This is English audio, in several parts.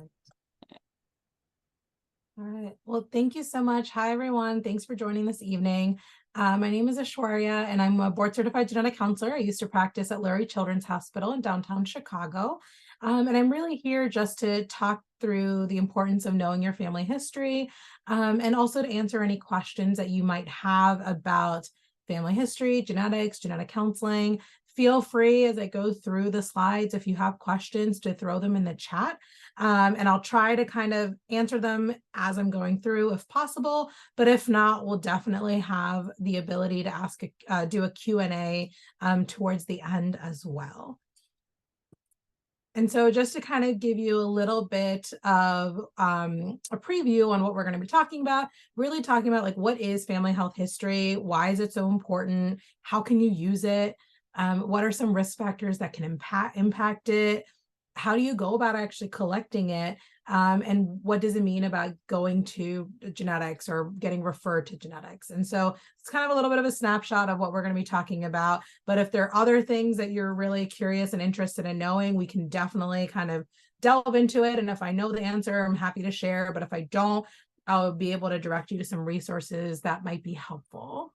All right. Well, thank you so much. Hi, everyone. Thanks for joining this evening. My name is Ashwarya, and I'm a board certified genetic counselor. I used to practice at Lurie Children's Hospital in downtown Chicago. And I'm really here just to talk through the importance of knowing your family history, and also to answer any questions that you might have about family history, genetics, genetic counseling. Feel free as I go through the slides, if you have questions, to throw them in the chat. And I'll try to kind of answer them as I'm going through if possible, but if not, we'll definitely have the ability to do a Q&A towards the end as well. And so just to kind of give you a little bit of a preview on what we're going to be talking about, really talking about like what is family health history? Why is it so important? How can you use it? What are some risk factors that can impact it? How do you go about actually collecting it? And what does it mean about going to genetics or getting referred to genetics? And so it's kind of a little bit of a snapshot of what we're going to be talking about. But if there are other things that you're really curious and interested in knowing, we can definitely kind of delve into it. And if I know the answer, I'm happy to share. But if I don't, I'll be able to direct you to some resources that might be helpful.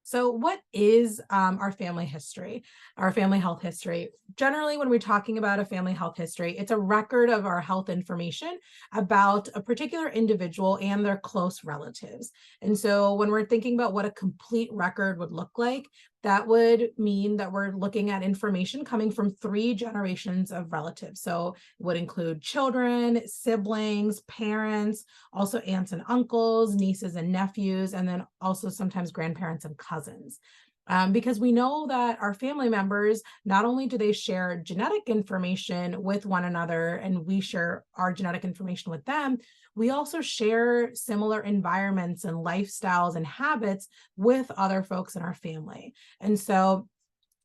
So what is our family history, our family health history? Generally, when we're talking about a family health history, it's a record of our health information about a particular individual and their close relatives. And so when we're thinking about what a complete record would look like, that would mean that we're looking at information coming from 3 generations of relatives. So it would include children, siblings, parents, also aunts and uncles, nieces and nephews, and then also sometimes grandparents and cousins. Because we know that our family members, not only do they share genetic information with one another and we share our genetic information with them, we also share similar environments and lifestyles and habits with other folks in our family. And so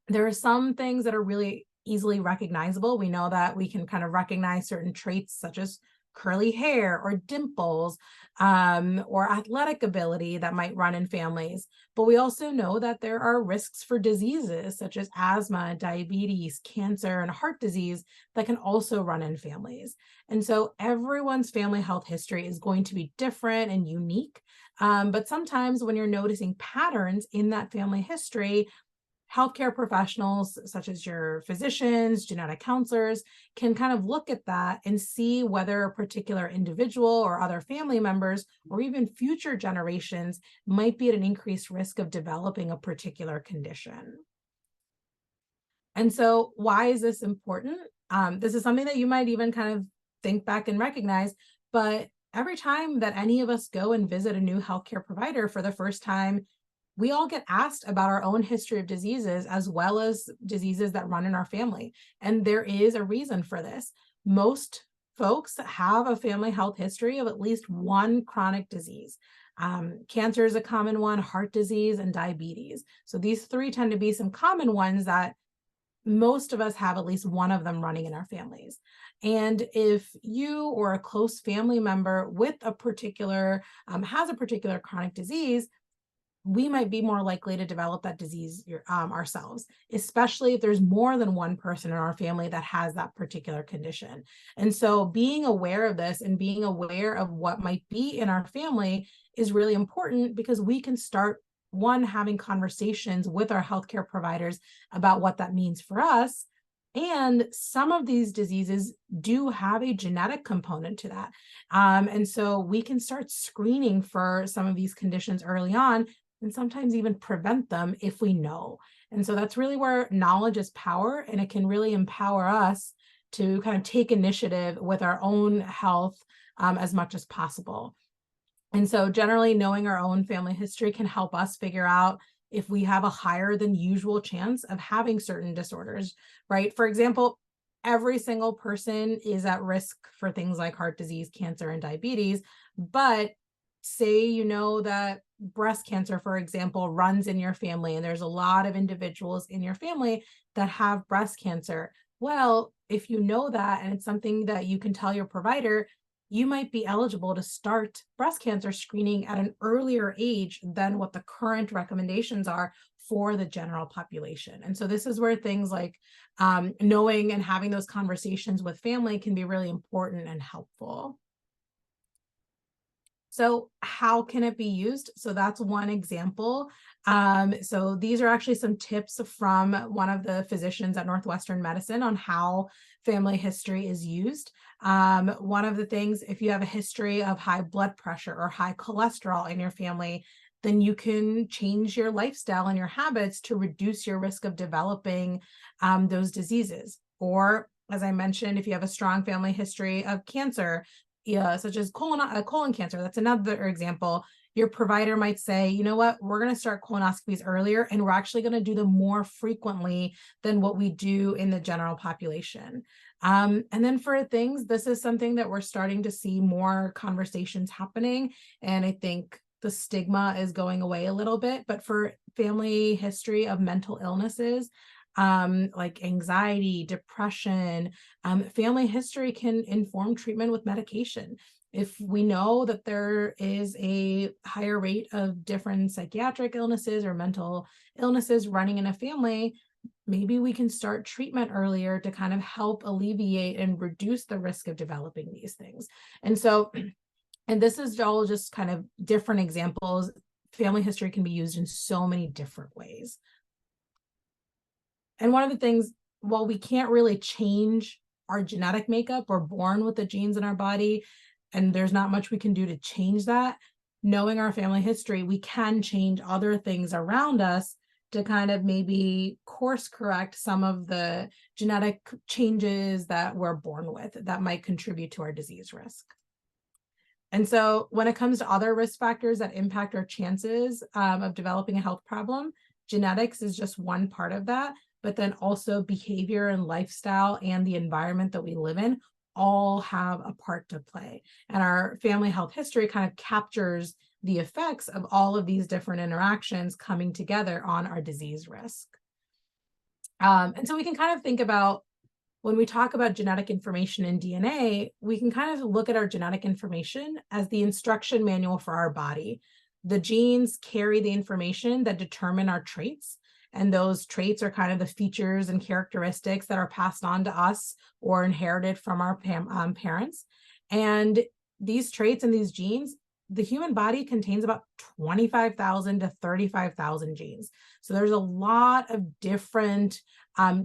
there are some things that are really easily recognizable. We know that we can kind of recognize certain traits such as curly hair or dimples, or athletic ability that might run in families. But we also know that there are risks for diseases such as asthma, diabetes, cancer, and heart disease that can also run in families. And so everyone's family health history is going to be different and unique. But sometimes when you're noticing patterns in that family history, healthcare professionals, such as your physicians, genetic counselors, can kind of look at that and see whether a particular individual or other family members, or even future generations, might be at an increased risk of developing a particular condition. And so why is this important? This is something that you might even kind of think back and recognize, but every time that any of us go and visit a new healthcare provider for the first time, we all get asked about our own history of diseases as well as diseases that run in our family. And there is a reason for this. Most folks have a family health history of at least one chronic disease. Cancer is a common one, heart disease, and diabetes. So these 3 tend to be some common ones that most of us have at least one of them running in our families. And if you or a close family member with a particular has a particular chronic disease, we might be more likely to develop that disease ourselves, especially if there's more than one person in our family that has that particular condition. And so being aware of this and being aware of what might be in our family is really important, because we can start having conversations with our healthcare providers about what that means for us. And some of these diseases do have a genetic component to that. And so we can start screening for some of these conditions early on, and sometimes even prevent them if we know. And so that's really where knowledge is power, and it can really empower us to kind of take initiative with our own health as much as possible. And so generally knowing our own family history can help us figure out if we have a higher than usual chance of having certain disorders, right? For example, every single person is at risk for things like heart disease, cancer, and diabetes. But say you know that breast cancer, for example, runs in your family, and there's a lot of individuals in your family that have breast cancer. Well, if you know that and it's something that you can tell your provider, you might be eligible to start breast cancer screening at an earlier age than what the current recommendations are for the general population. And so this is where things like knowing and having those conversations with family can be really important and helpful. So how can it be used? So that's one example. So these are actually some tips from one of the physicians at Northwestern Medicine on how family history is used. One of the things, if you have a history of high blood pressure or high cholesterol in your family, then you can change your lifestyle and your habits to reduce your risk of developing those diseases. Or, as I mentioned, if you have a strong family history of cancer, such as colon cancer. That's another example. Your provider might say, you know what, we're going to start colonoscopies earlier, and we're actually going to do them more frequently than what we do in the general population. And then for things, this is something that we're starting to see more conversations happening. And I think the stigma is going away a little bit. But for family history of mental illnesses, like anxiety, depression, family history can inform treatment with medication. If we know that there is a higher rate of different psychiatric illnesses or mental illnesses running in a family, maybe we can start treatment earlier to kind of help alleviate and reduce the risk of developing these things. And so, and this is all just kind of different examples. Family history can be used in so many different ways. And one of the things, while we can't really change our genetic makeup, we're born with the genes in our body, and there's not much we can do to change that. Knowing our family history, we can change other things around us to kind of maybe course correct some of the genetic changes that we're born with that might contribute to our disease risk. And so when it comes to other risk factors that impact our chances of developing a health problem, genetics is just one part of that, but then also behavior and lifestyle and the environment that we live in all have a part to play. And our family health history kind of captures the effects of all of these different interactions coming together on our disease risk. And so we can kind of think about, when we talk about genetic information in DNA, we can kind of look at our genetic information as the instruction manual for our body. The genes carry the information that determine our traits, and those traits are kind of the features and characteristics that are passed on to us or inherited from our parents. And these traits and these genes, the human body contains about 25,000 to 35,000 genes. So there's a lot of different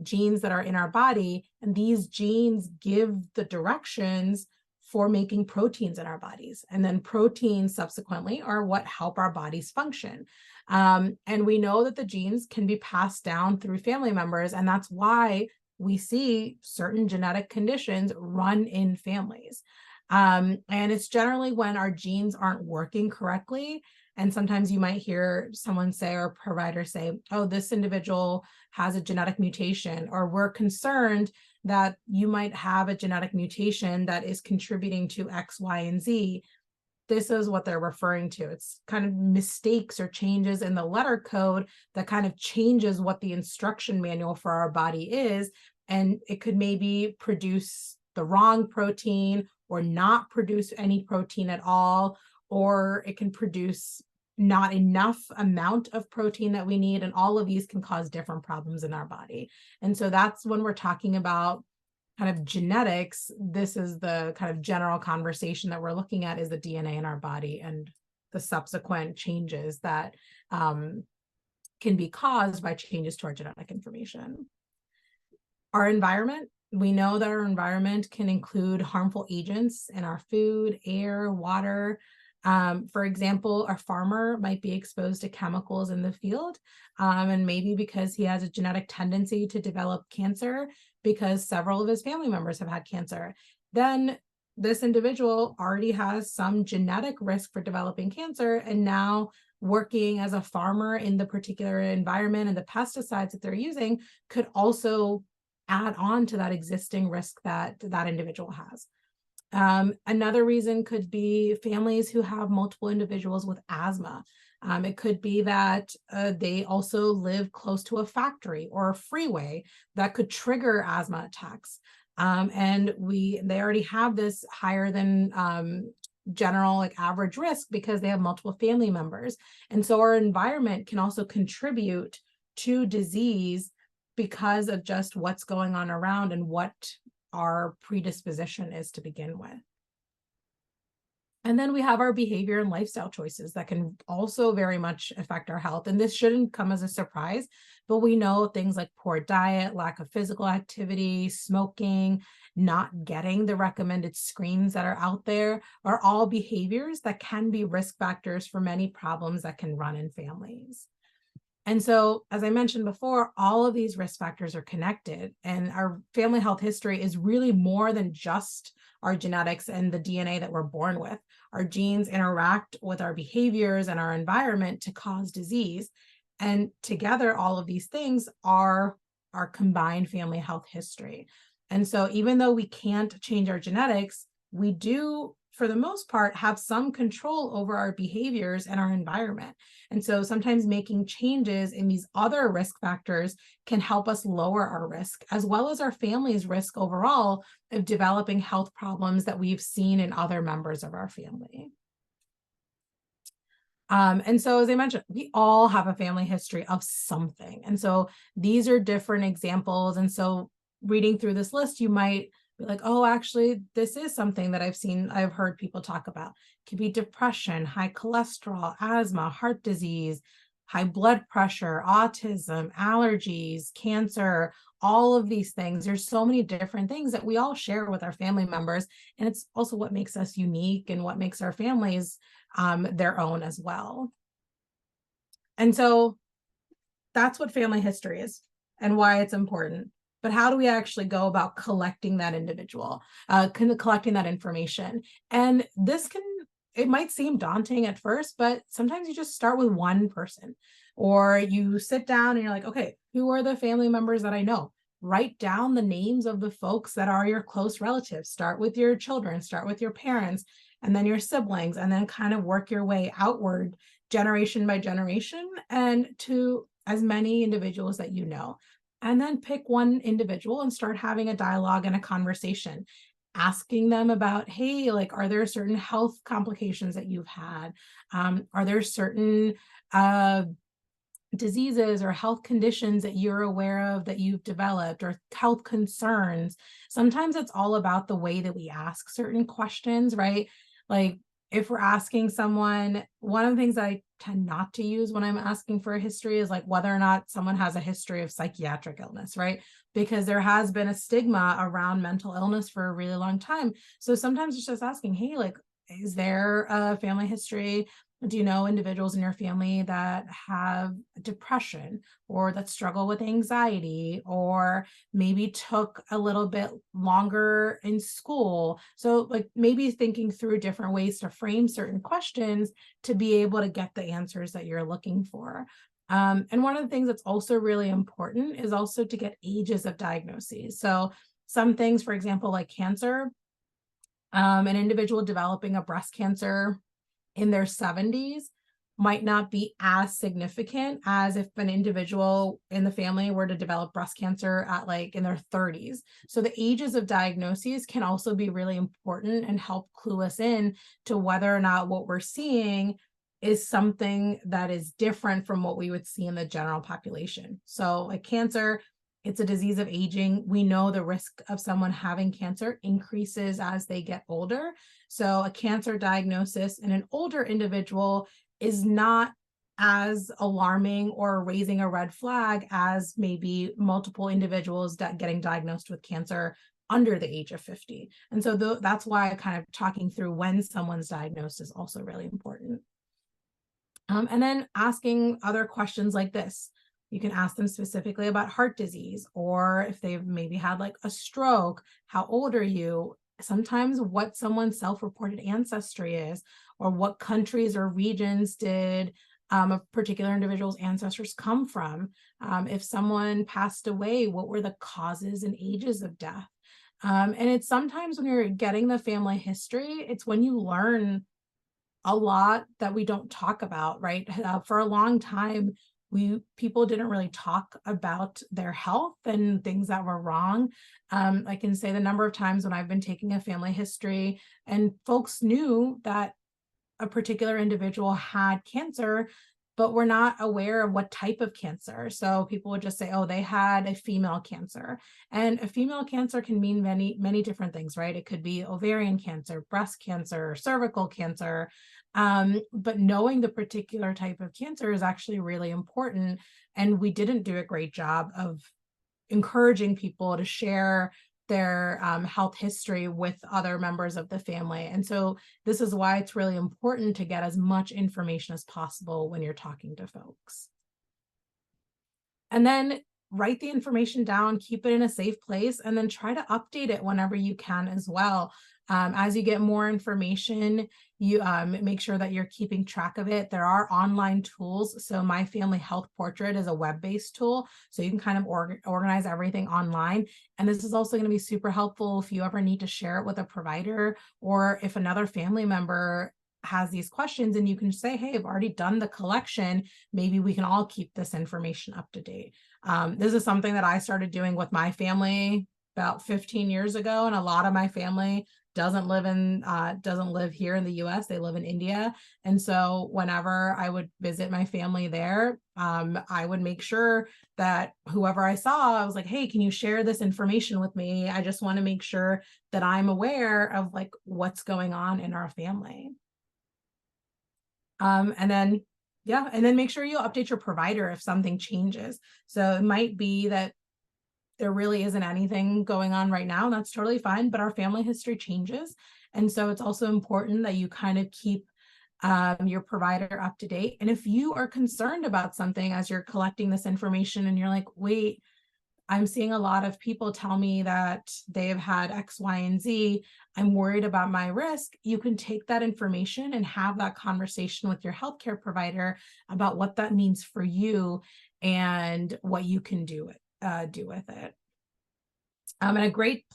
genes that are in our body, and these genes give the directions for making proteins in our bodies. And then proteins subsequently are what help our bodies function. And we know that the genes can be passed down through family members, and that's why we see certain genetic conditions run in families. And it's generally when our genes aren't working correctly. And sometimes you might hear someone say, or a provider say, oh, this individual has a genetic mutation, or we're concerned that you might have a genetic mutation that is contributing to X, Y, and Z. This is what they're referring to. It's kind of mistakes or changes in the letter code that kind of changes what the instruction manual for our body is. And it could maybe produce the wrong protein or not produce any protein at all, or it can produce not enough amount of protein that we need. And all of these can cause different problems in our body. And so that's when we're talking about kind of genetics, this is the kind of general conversation that we're looking at, is the DNA in our body and the subsequent changes that can be caused by changes to our genetic information. Our environment, we know that our environment can include harmful agents in our food, air, water. For example, a farmer might be exposed to chemicals in the field, and maybe because he has a genetic tendency to develop cancer, because several of his family members have had cancer, then this individual already has some genetic risk for developing cancer. And now working as a farmer in the particular environment and the pesticides that they're using could also add on to that existing risk that that individual has. Another reason could be families who have multiple individuals with asthma. It could be that they also live close to a factory or a freeway that could trigger asthma attacks. And they already have this higher than general like average risk because they have multiple family members. And so our environment can also contribute to disease because of just what's going on around and what our predisposition is to begin with. And then we have our behavior and lifestyle choices that can also very much affect our health. And this shouldn't come as a surprise, but we know things like poor diet, lack of physical activity, smoking, not getting the recommended screens that are out there are all behaviors that can be risk factors for many problems that can run in families. And so, as I mentioned before, all of these risk factors are connected, and our family health history is really more than just our genetics and the DNA that we're born with. Our genes interact with our behaviors and our environment to cause disease. And together, all of these things are our combined family health history. And so, even though we can't change our genetics, we do, for the most part, have some control over our behaviors and our environment. And so sometimes making changes in these other risk factors can help us lower our risk, as well as our family's risk overall of developing health problems that we've seen in other members of our family. And so, as I mentioned, we all have a family history of something. And so these are different examples. And so reading through this list, you might be like, oh, actually, this is something that I've heard people talk about. It could be depression, high cholesterol, asthma, heart disease, high blood pressure, autism, allergies, cancer, all of these things. There's so many different things that we all share with our family members. And it's also what makes us unique and what makes our families their own as well. And so that's what family history is and why it's important. But how do we actually go about collecting that collecting that information? And it might seem daunting at first, but sometimes you just start with one person, or you sit down and you're like, okay, who are the family members that I know? Write down the names of the folks that are your close relatives. Start with your children, start with your parents, and then your siblings, and then kind of work your way outward generation by generation and to as many individuals that you know. And then pick one individual and start having a dialogue and a conversation, asking them about, hey, like, are there certain health complications that you've had? Are there certain diseases or health conditions that you're aware of that you've developed, or health concerns? Sometimes it's all about the way that we ask certain questions, right? Like, if we're asking someone, one of the things that I tend not to use when I'm asking for a history is like whether or not someone has a history of psychiatric illness, right? Because there has been a stigma around mental illness for a really long time. So sometimes it's just asking, hey, like, is there a family history? Do you know individuals in your family that have depression or that struggle with anxiety, or maybe took a little bit longer in school? So, like, maybe thinking through different ways to frame certain questions to be able to get the answers that you're looking for. And one of the things that's also really important is also to get ages of diagnoses. So, some things, for example, like cancer, an individual developing a breast cancer in their 70s might not be as significant as if an individual in the family were to develop breast cancer at like in their 30s. So the ages of diagnoses can also be really important and help clue us in to whether or not what we're seeing is something that is different from what we would see in the general population. So like cancer, it's a disease of aging. We know the risk of someone having cancer increases as they get older. So a cancer diagnosis in an older individual is not as alarming or raising a red flag as maybe multiple individuals getting diagnosed with cancer under the age of 50. And so that's why kind of talking through when someone's diagnosed is also really important. And then asking other questions like this. You can ask them specifically about heart disease, or if they've maybe had like a stroke, how old are you? Sometimes what someone's self-reported ancestry is, or what countries or regions did a particular individual's ancestors come from. If someone passed away, what were the causes and ages of death? And it's sometimes when you're getting the family history, it's when you learn a lot that we don't talk about, right? For a long time, people didn't really talk about their health and things that were wrong. I can say the number of times when I've been taking a family history and folks knew that a particular individual had cancer, but were not aware of what type of cancer. So people would just say, oh, they had a female cancer. And a female cancer can mean many, many different things, right? It could be ovarian cancer, breast cancer, cervical cancer. But knowing the particular type of cancer is actually really important. And we didn't do a great job of encouraging people to share their health history with other members of the family. And so this is why it's really important to get as much information as possible when you're talking to folks. And then write the information down, keep it in a safe place, and then try to update it whenever you can as well. As you get more information, you make sure that you're keeping track of it. There are online tools. So My Family Health Portrait is a web-based tool. So you can kind of organize everything online. And this is also going to be super helpful if you ever need to share it with a provider, or if another family member has these questions and you can say, hey, I've already done the collection. Maybe we can all keep this information up to date. This is something that I started doing with my family about 15 years ago. And a lot of my family doesn't live here in the US. They live in India. And so whenever I would visit my family there, I would make sure that whoever I saw, I was like, hey, can you share this information with me? I just want to make sure that I'm aware of like what's going on in our family. And then make sure you update your provider if something changes. So it might be that there really isn't anything going on right now, and that's totally fine, but our family history changes. And so it's also important that you kind of keep your provider up to date. And if you are concerned about something as you're collecting this information and you're like, wait, I'm seeing a lot of people tell me that they've had X, Y, and Z. I'm worried about my risk. You can take that information and have that conversation with your healthcare provider about what that means for you and what you can do with it. And a great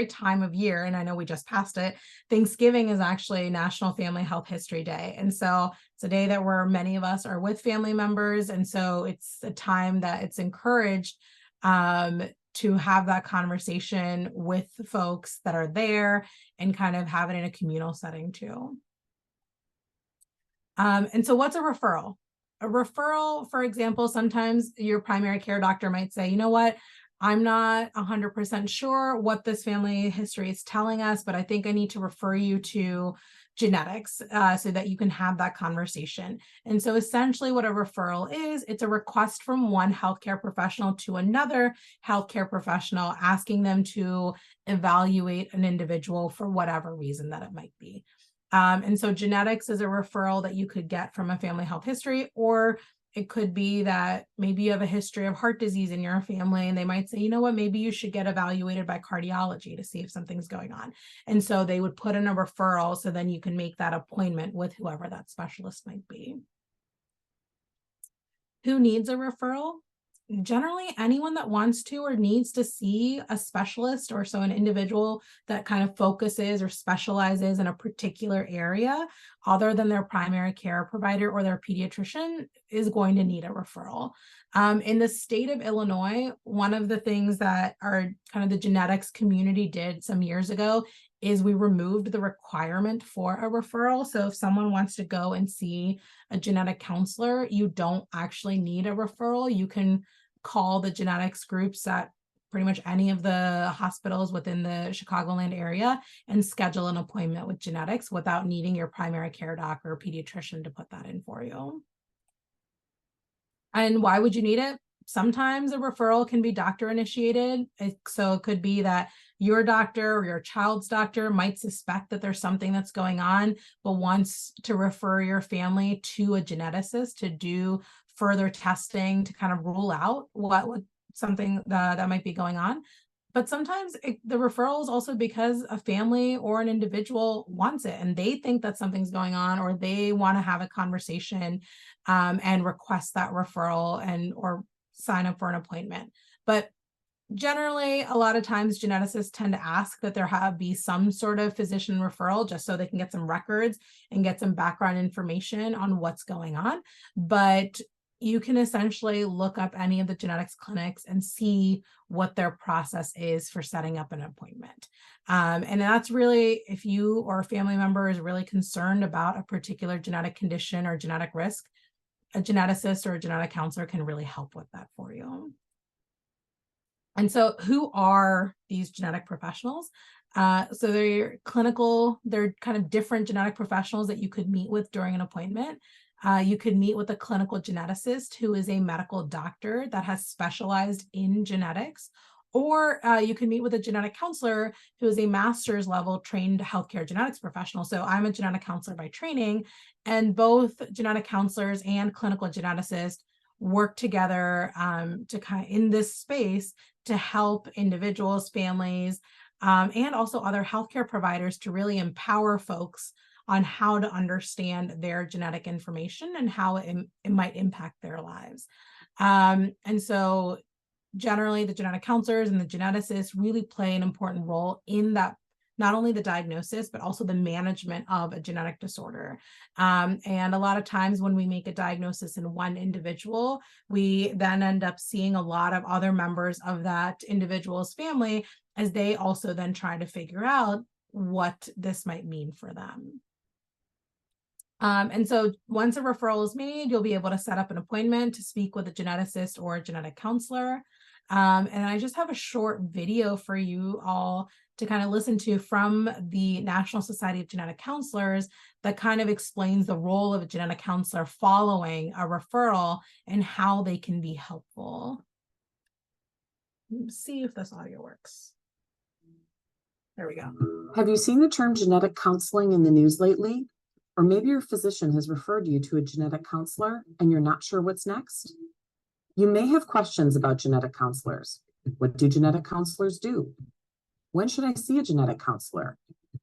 time of year, and I know we just passed it, Thanksgiving is actually National Family Health History Day. And so it's a day that where many of us are with family members. And so it's a time that it's encouraged to have that conversation with folks that are there and kind of have it in a communal setting too. And so what's a referral? A referral, for example, sometimes your primary care doctor might say, you know what, I'm not 100% sure what this family history is telling us, but I think I need to refer you to genetics so that you can have that conversation. And so essentially what a referral is, it's a request from one healthcare professional to another healthcare professional, asking them to evaluate an individual for whatever reason that it might be. And so genetics is a referral that you could get from a family health history, or it could be that maybe you have a history of heart disease in your family and they might say, you know what, maybe you should get evaluated by cardiology to see if something's going on. And so they would put in a referral so then you can make that appointment with whoever that specialist might be. Who needs a referral? Generally anyone that wants to or needs to see a specialist, or so an individual that kind of focuses or specializes in a particular area other than their primary care provider or their pediatrician, is going to need a referral. In the state of Illinois, one of the things that our kind of the genetics community did some years ago is we removed the requirement for a referral. So if someone wants to go and see a genetic counselor, you don't actually need a referral. You can call the genetics groups at pretty much any of the hospitals within the Chicagoland area and schedule an appointment with genetics without needing your primary care doc or pediatrician to put that in for you. And why would you need it? Sometimes a referral can be doctor initiated. So it could be that your doctor or your child's doctor might suspect that there's something that's going on, but wants to refer your family to a geneticist to do further testing to kind of rule out what something that might be going on. But sometimes the referral is also because a family or an individual wants it and they think that something's going on, or they want to have a conversation and request that referral and or sign up for an appointment. But generally, a lot of times geneticists tend to ask that there be some sort of physician referral just so they can get some records and get some background information on what's going on. But you can essentially look up any of the genetics clinics and see what their process is for setting up an appointment. And that's really, if you or a family member is really concerned about a particular genetic condition or genetic risk, a geneticist or a genetic counselor can really help with that for you. And so who are these genetic professionals? So they're they're kind of different genetic professionals that you could meet with during an appointment. You could meet with a clinical geneticist who is a medical doctor that has specialized in genetics, or you can meet with a genetic counselor who is a master's level trained healthcare genetics professional. So I'm a genetic counselor by training, and both genetic counselors and clinical geneticists work together to kind of in this space to help individuals, families, and also other healthcare providers to really empower folks on how to understand their genetic information and how it might impact their lives. And so generally the genetic counselors and the geneticists really play an important role in that, not only the diagnosis, but also the management of a genetic disorder. And a lot of times when we make a diagnosis in one individual, we then end up seeing a lot of other members of that individual's family as they also then try to figure out what this might mean for them. And so once a referral is made, you'll be able to set up an appointment to speak with a geneticist or a genetic counselor. And I just have a short video for you all to kind of listen to from the National Society of Genetic Counselors that kind of explains the role of a genetic counselor following a referral and how they can be helpful. Let's see if this audio works. There we go. Have you seen the term genetic counseling in the news lately? Or maybe your physician has referred you to a genetic counselor and you're not sure what's next? You may have questions about genetic counselors. What do genetic counselors do? When should I see a genetic counselor?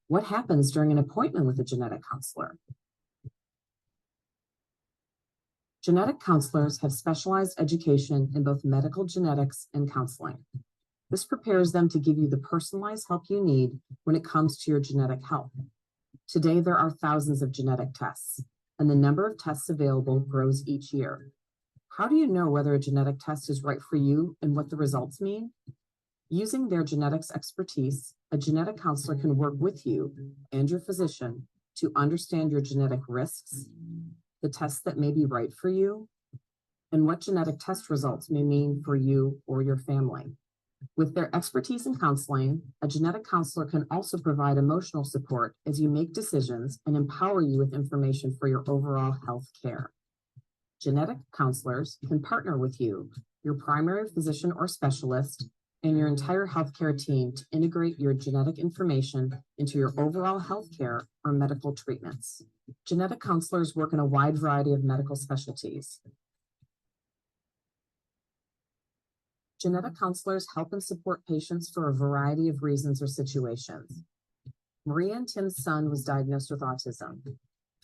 What happens during an appointment with a genetic counselor? Genetic counselors have specialized education in both medical genetics and counseling. This prepares them to give you the personalized help you need when it comes to your genetic health. Today, there are thousands of genetic tests, and the number of tests available grows each year. How do you know whether a genetic test is right for you and what the results mean? Using their genetics expertise, a genetic counselor can work with you and your physician to understand your genetic risks, the tests that may be right for you, and what genetic test results may mean for you or your family. With their expertise in counseling, a genetic counselor can also provide emotional support as you make decisions and empower you with information for your overall health care. Genetic counselors can partner with you, your primary physician or specialist, and your entire healthcare team to integrate your genetic information into your overall healthcare or medical treatments. Genetic counselors work in a wide variety of medical specialties. Genetic counselors help and support patients for a variety of reasons or situations. Maria and Tim's son was diagnosed with autism.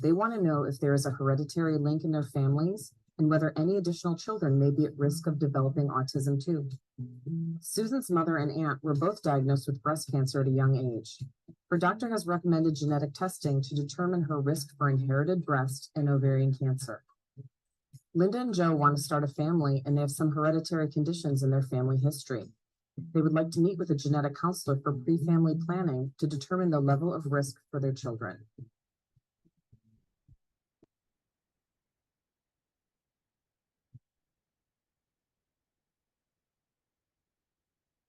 They want to know if there is a hereditary link in their families and whether any additional children may be at risk of developing autism too. Susan's mother and aunt were both diagnosed with breast cancer at a young age. Her doctor has recommended genetic testing to determine her risk for inherited breast and ovarian cancer. Linda and Joe want to start a family and they have some hereditary conditions in their family history. They would like to meet with a genetic counselor for pre-family planning to determine the level of risk for their children.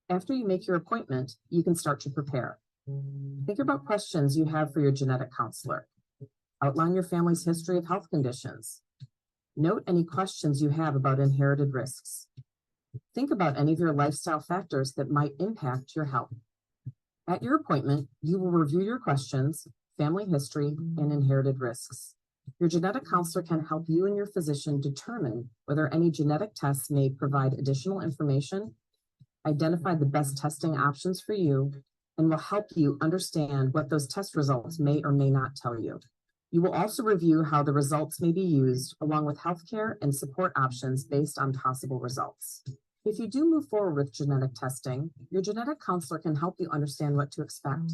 After you make your appointment, you can start to prepare. Think about questions you have for your genetic counselor. Outline your family's history of health conditions. Note any questions you have about inherited risks. Think about any of your lifestyle factors that might impact your health. At your appointment, you will review your questions, family history, and inherited risks. Your genetic counselor can help you and your physician determine whether any genetic tests may provide additional information, identify the best testing options for you, and will help you understand what those test results may or may not tell you. You will also review how the results may be used along with healthcare and support options based on possible results. If you do move forward with genetic testing, your genetic counselor can help you understand what to expect.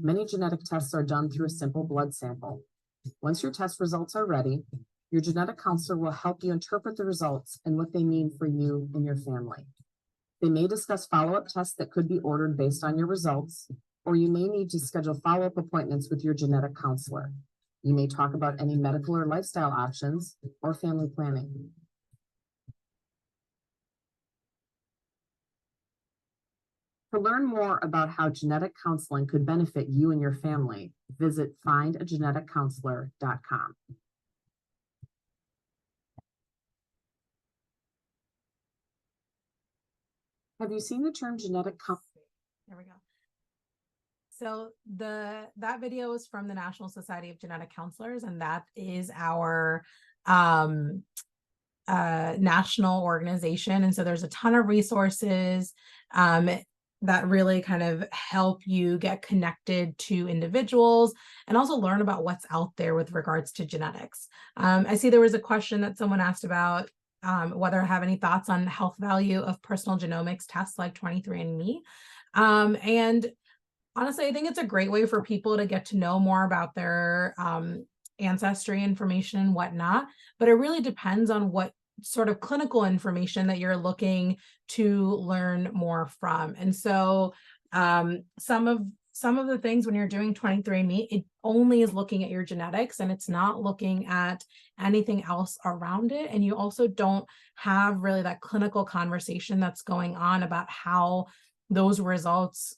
Many genetic tests are done through a simple blood sample. Once your test results are ready, Your genetic counselor will help you interpret the results and what they mean for you and your family. They may discuss follow-up tests that could be ordered based on your results, or you may need to schedule follow-up appointments with your genetic counselor. You may talk about any medical or lifestyle options or family planning. To learn more about how genetic counseling could benefit you and your family, visit findageneticcounselor.com. Have you seen the term genetic counseling? There we go. So that video is from the National Society of Genetic Counselors, and that is our national organization. And so there's a ton of resources that really kind of help you get connected to individuals and also learn about what's out there with regards to genetics. I see there was a question that someone asked about whether I have any thoughts on health value of personal genomics tests like 23andMe. And honestly, I think it's a great way for people to get to know more about their ancestry information and whatnot, but it really depends on what sort of clinical information that you're looking to learn more from. And so some of the things when you're doing 23andMe, it only is looking at your genetics and it's not looking at anything else around it. And you also don't have really that clinical conversation that's going on about how those results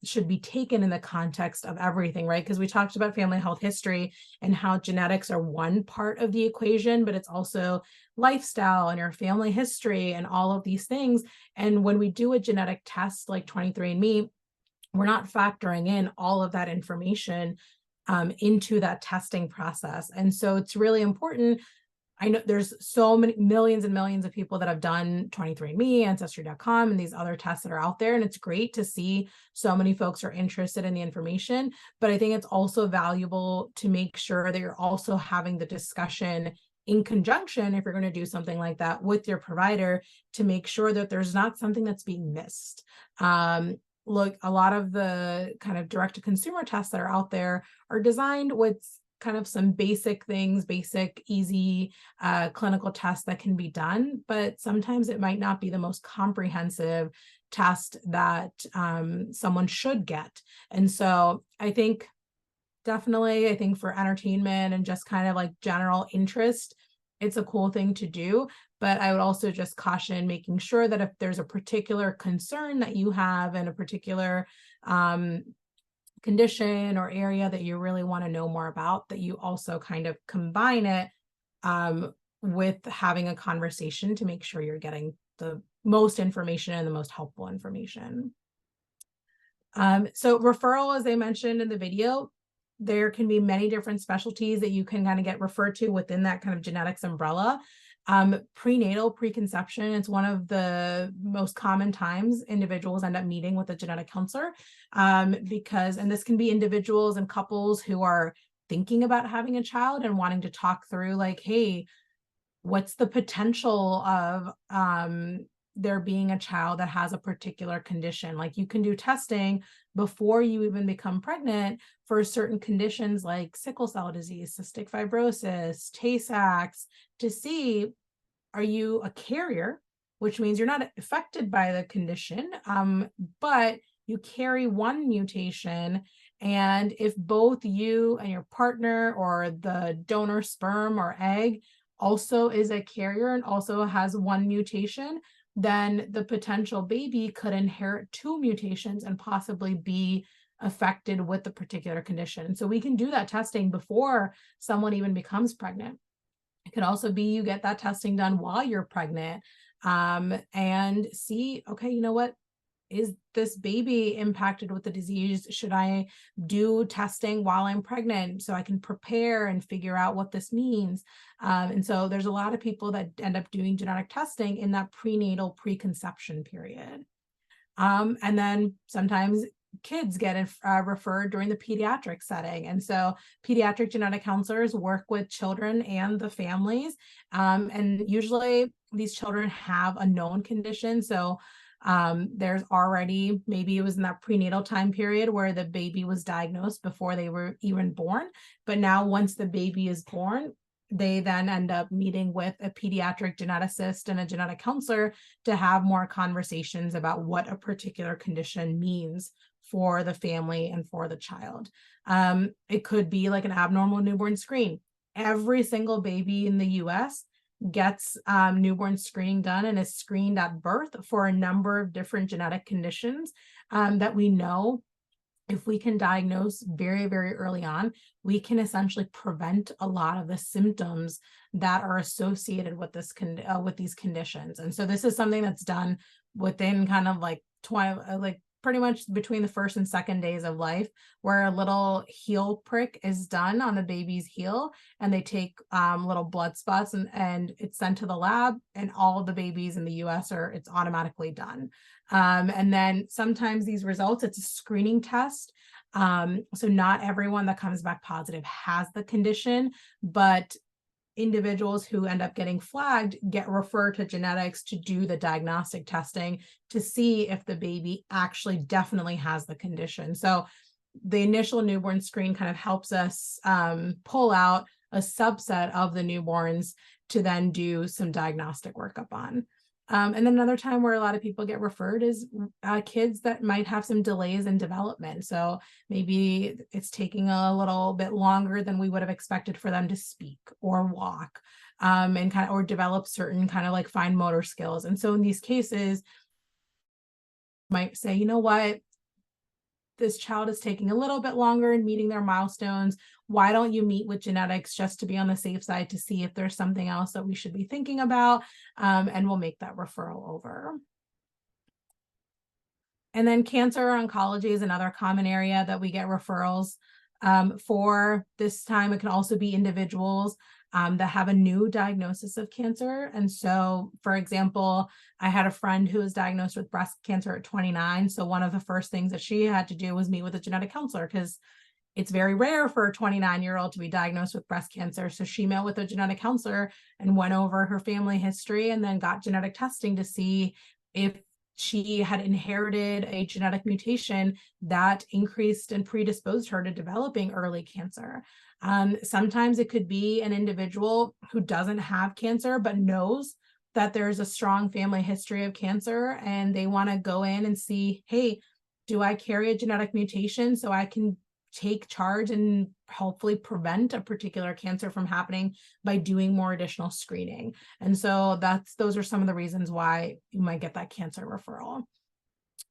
should be taken in the context of everything, right? Because we talked about family health history and how genetics are one part of the equation, but it's also lifestyle and your family history and all of these things. And when we do a genetic test like 23andMe, we're not factoring in all of that information into that testing process. And so it's really important. I know there's so many millions and millions of people that have done 23andMe, Ancestry.com, and these other tests that are out there. And it's great to see so many folks are interested in the information. But I think it's also valuable to make sure that you're also having the discussion in conjunction, if you're going to do something like that with your provider, to make sure that there's not something that's being missed. Look, a lot of the kind of direct-to-consumer tests that are out there are designed with kind of some basic things, basic, easy clinical tests that can be done, but sometimes it might not be the most comprehensive test that someone should get. And so I think definitely, I think for entertainment and just kind of like general interest, it's a cool thing to do. But I would also just caution making sure that if there's a particular concern that you have in a particular condition or area that you really want to know more about, that you also kind of combine it with having a conversation to make sure you're getting the most information and the most helpful information. So referral, as I mentioned in the video, there can be many different specialties that you can kind of get referred to within that kind of genetics umbrella. Prenatal preconception, it's one of the most common times individuals end up meeting with a genetic counselor because, and this can be individuals and couples who are thinking about having a child and wanting to talk through like, hey, what's the potential of there being a child that has a particular condition? Like you can do testing before you even become pregnant for certain conditions like sickle cell disease, cystic fibrosis, Tay-Sachs, to see, are you a carrier, which means you're not affected by the condition, but you carry one mutation. And if both you and your partner or the donor sperm or egg also is a carrier and also has one mutation, then the potential baby could inherit two mutations and possibly be affected with the particular condition. So we can do that testing before someone even becomes pregnant. It could also be you get that testing done while you're pregnant and see, okay, you know what? Is this baby impacted with the disease? Should I do testing while I'm pregnant so I can prepare and figure out what this means? And so there's a lot of people that end up doing genetic testing in that prenatal preconception period. And then sometimes kids get referred during the pediatric setting. And so pediatric genetic counselors work with children and the families. And usually these children have a known condition. So there's already, maybe it was in that prenatal time period where the baby was diagnosed before they were even born. But now once the baby is born, they then end up meeting with a pediatric geneticist and a genetic counselor to have more conversations about what a particular condition means for the family and for the child. It could be like an abnormal newborn screen. Every single baby in the US gets newborn screening done and is screened at birth for a number of different genetic conditions that we know if we can diagnose very, very early on, we can essentially prevent a lot of the symptoms that are associated with with these conditions. And so this is something that's done within kind of like 20, like pretty much between the first and second days of life, where a little heel prick is done on the baby's heel, and they take little blood spots and it's sent to the lab, and all of the babies in the US it's automatically done. And then sometimes these results, it's a screening test. So not everyone that comes back positive has the condition, but individuals who end up getting flagged get referred to genetics to do the diagnostic testing to see if the baby actually definitely has the condition. So the initial newborn screen kind of helps us pull out a subset of the newborns to then do some diagnostic workup on. And then another time where a lot of people get referred is kids that might have some delays in development. So maybe it's taking a little bit longer than we would have expected for them to speak or walk, and kind of or develop certain kind of like fine motor skills. And so in these cases, might say, you know what, this child is taking a little bit longer in meeting their milestones. Why don't you meet with genetics just to be on the safe side to see if there's something else that we should be thinking about? And we'll make that referral over. And then cancer oncology is another common area that we get referrals for. This time, it can also be individuals that have a new diagnosis of cancer. And so, for example, I had a friend who was diagnosed with breast cancer at 29. So one of the first things that she had to do was meet with a genetic counselor, because it's very rare for a 29-year-old to be diagnosed with breast cancer. So she met with a genetic counselor and went over her family history and then got genetic testing to see if she had inherited a genetic mutation that increased and predisposed her to developing early cancer. Sometimes it could be an individual who doesn't have cancer, but knows that there's a strong family history of cancer, and they want to go in and see, hey, do I carry a genetic mutation so I can take charge and hopefully prevent a particular cancer from happening by doing more additional screening. And so those are some of the reasons why you might get that cancer referral.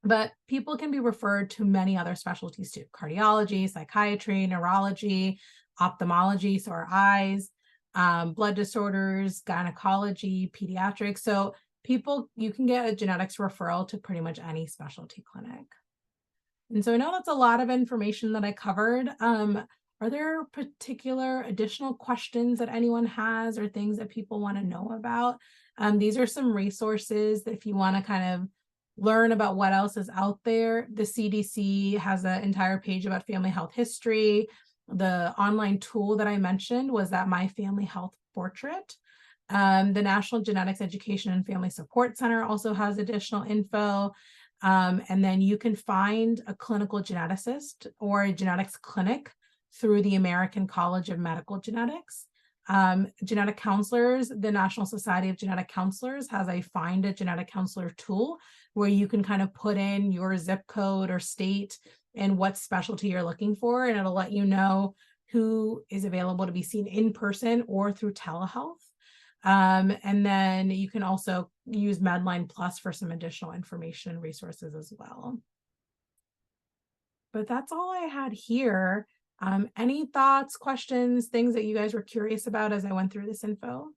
But people can be referred to many other specialties too: cardiology, psychiatry, neurology, ophthalmology, so our eyes, blood disorders, gynecology, pediatrics. So you can get a genetics referral to pretty much any specialty clinic. And so I know that's a lot of information that I covered. Are there particular additional questions that anyone has or things that people want to know about? These are some resources that if you want to kind of learn about what else is out there. The CDC has an entire page about family health history. The online tool that I mentioned was that My Family Health Portrait. The National Genetics Education and Family Support Center also has additional info. And then you can find a clinical geneticist or a genetics clinic through the American College of Medical Genetics. Genetic counselors, the National Society of Genetic Counselors has a Find a Genetic Counselor tool where you can kind of put in your zip code or state and what specialty you're looking for, and it'll let you know who is available to be seen in person or through telehealth. And then you can also use Medline Plus for some additional information and resources as well. But that's all I had here. Any thoughts, questions, things that you guys were curious about as I went through this info?